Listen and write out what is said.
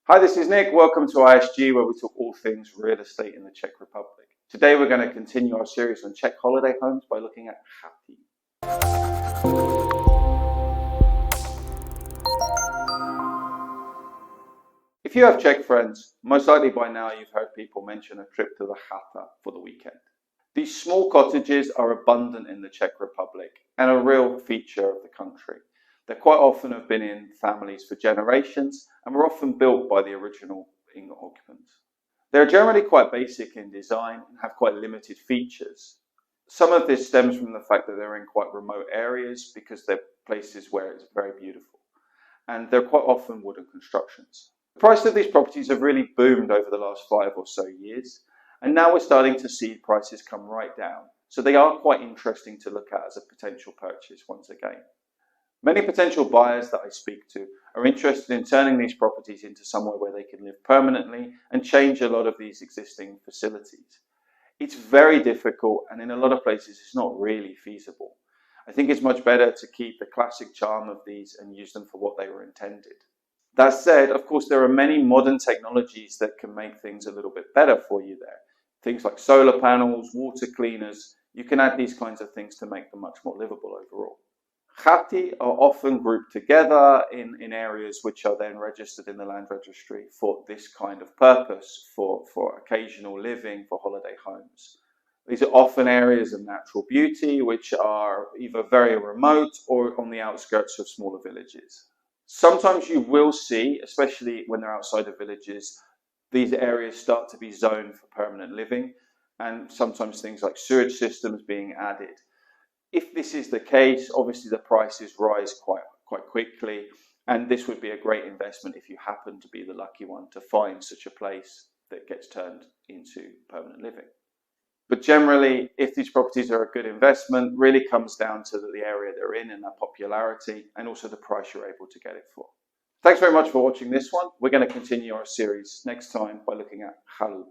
Hi, this is Nick. Welcome to ISG, where we talk all things real estate in the Czech Republic. Today we're going to continue our series on Czech Holiday Homes by looking at Chata. If you have Czech friends, most likely by now you've heard people mention a trip to the Chata for the weekend. These small cottages are abundant in the Czech Republic and a real feature of the country. They quite often have been in families for generations and were often built by the original occupants. They're generally quite basic in design and have quite limited features. Some of this stems from the fact that they're in quite remote areas because they're places where it's very beautiful, and they're quite often wooden constructions. The price of these properties have really boomed over the last 5 or so years, and now we're starting to see prices come right down, so they are quite interesting to look at as a potential purchase once again. Many potential buyers that I speak to are interested in turning these properties into somewhere where they can live permanently and change a lot of these existing facilities. It's very difficult, and in a lot of places it's not really feasible. I think it's much better to keep the classic charm of these and use them for what they were intended. That said, of course, there are many modern technologies that can make things a little bit better for you there. Things like solar panels, water cleaners. You can add these kinds of things to make them much more livable overall. Chata are often grouped together in areas which are then registered in the land registry for this kind of purpose, for occasional living, for holiday homes. These are often areas of natural beauty which are either very remote or on the outskirts of smaller villages. Sometimes you will see, especially when they're outside of villages, these areas start to be zoned for permanent living, and sometimes things like sewage systems being added. If this is the case, obviously the prices rise quite quickly, and this would be a great investment if you happen to be the lucky one to find such a place that gets turned into permanent living. But generally, if these properties are a good investment, really comes down to the area they're in and their popularity, and also the price you're able to get it for. Thanks very much for watching this one. We're going to continue our series next time by looking at Chata.